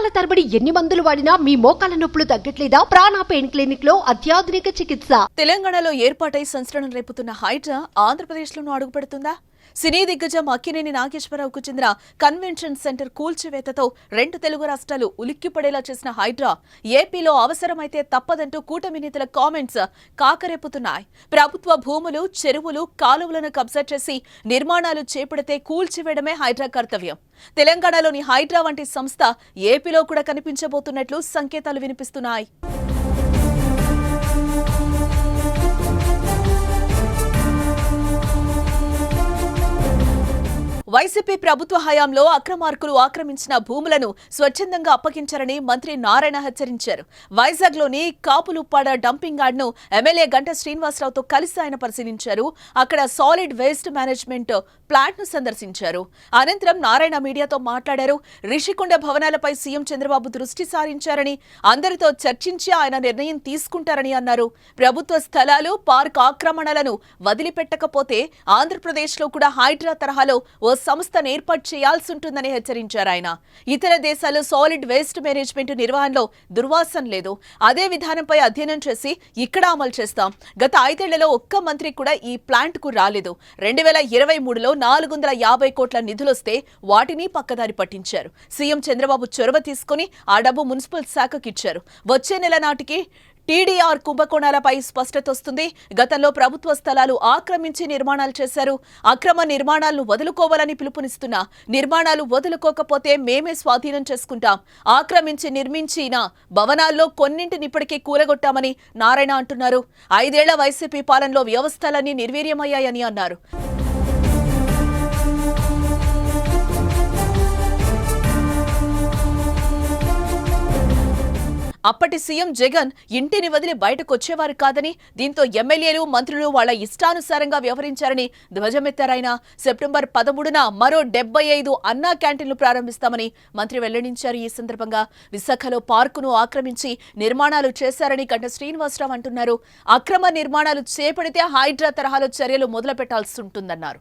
నెలల తరబడి ఎన్ని మందులు వాడినా మీ మోకాల నొప్పులు తగ్గట్లేదా? ప్రాణ పెయిన్ క్లినిక్ లో అత్యాధునిక చికిత్స. తెలంగాణలో ఏర్పాటై సంచలనం రేపుతున్న హైడ్రా ఆంధ్రప్రదేశ్లోనూ అడుగుపెడుతుందా? సినీ దిగ్గజం అక్కినేని నాగేశ్వరరావుకు చెందిన కన్వెన్షన్ సెంటర్ కూల్చివేతతో 2 తెలుగు రాష్ట్రాలు ఉలిక్కిపడేలా చేసిన హైడ్రా ఏపీలో అవసరమైతే తప్పదంటూ కూటమి నేతల కామెంట్స్ కాకరేపుతున్నాయి. ప్రభుత్వ భూములు, చెరువులు, కాలువలను కబ్జా చేసి నిర్మాణాలు చేపడితే కూల్చివేయడమే హైడ్రా కర్తవ్యం. తెలంగాణలోని హైడ్రా వంటి సంస్థ ఏపీలో కూడా కనిపించబోతున్నట్లు సంకేతాలు వినిపిస్తున్నాయి. వైసీపీ ప్రభుత్వ హయాంలో అక్రమార్కులు ఆక్రమించిన భూములను స్వచ్ఛందంగా అప్పగించారని మంత్రి నారాయణ హెచ్చరించారు. వైజాగ్లోని కాపులుప్పాడ డంపింగ్ యార్డ్ను ఎమ్మెల్యే గంటా శ్రీనివాసరావుతో కలిసి ఆయన పరిశీలించారు. అక్కడ సాలిడ్ వేస్ట్ మేనేజ్మెంట్ ప్లాంట్ను సందర్శించారు. అనంతరం నారాయణ మీడియాతో మాట్లాడారు. రిషికొండ భవనాలపై సీఎం చంద్రబాబు దృష్టి సారించారని, అందరితో చర్చించి ఆయన నిర్ణయం తీసుకుంటారని అన్నారు. ప్రభుత్వ స్థలాలు, పార్క్ ఆక్రమణలను వదిలిపెట్టకపోతే ఆంధ్రప్రదేశ్లో కూడా హైడ్రా తరహాలో ఓ సంస్థను ఏర్పాటు చేయాల్సి ఉంటుందని హెచ్చరించారు ఆయన. ఇతర దేశాలు సాలిడ్ వేస్ట్ మేనేజ్మెంట్ నిర్వహణలో దుర్వాసన లేదు. అదే విధానంపై అధ్యయనం చేసి ఇక్కడ అమలు చేస్తాం. గత 5 ఏళ్లలో ఒక్క మంత్రి కూడా ఈ ప్లాంట్ కు రాలేదు. 2023లో 450 కోట్ల నిధులొస్తే వాటిని పక్కదారి పట్టించారు. సీఎం చంద్రబాబు చొరవ తీసుకుని ఆ డబ్బు మున్సిపల్ శాఖకిచ్చారు. వచ్చే నెల నాటికి టీడీఆర్ కుంభకోణాలపై స్పష్టత వస్తుంది. గతంలో ప్రభుత్వ స్థలాలు ఆక్రమించి నిర్మాణాలు చేశారు. అక్రమ నిర్మాణాలను వదులుకోవాలని పిలుపునిస్తున్నా, నిర్మాణాలు వదులుకోకపోతే మేమే స్వాధీనం చేసుకుంటాం. ఆక్రమించి నిర్మించిన భవనాల్లో కొన్నింటిని ఇప్పటికే కూలగొట్టామని నారాయణ అంటున్నారు. 5 ఏళ్ల వైసీపీ పాలనలో వ్యవస్థలన్నీ నిర్వీర్యమయ్యాయని అన్నారు. అప్పటి సీఎం జగన్ ఇంటిని వదిలి బయటకు వచ్చేవారు కాదని, దీంతో ఎమ్మెల్యేలు, మంత్రులు వాళ్ల ఇష్టానుసారంగా వ్యవహరించారని ధ్వజమెత్తారాయన. సెప్టెంబర్ 13న మరో 75 అన్నా క్యాంటీన్లు ప్రారంభిస్తామని మంత్రి వెల్లడించారు. ఈ సందర్భంగా విశాఖలో పార్కును ఆక్రమించి నిర్మాణాలు చేశారని గంటా శ్రీనివాసరావు అంటున్నారు. అక్రమ నిర్మాణాలు చేపడితే హైడ్రా తరహాలో చర్యలు మొదలు పెట్టాల్సి ఉంటుందన్నారు.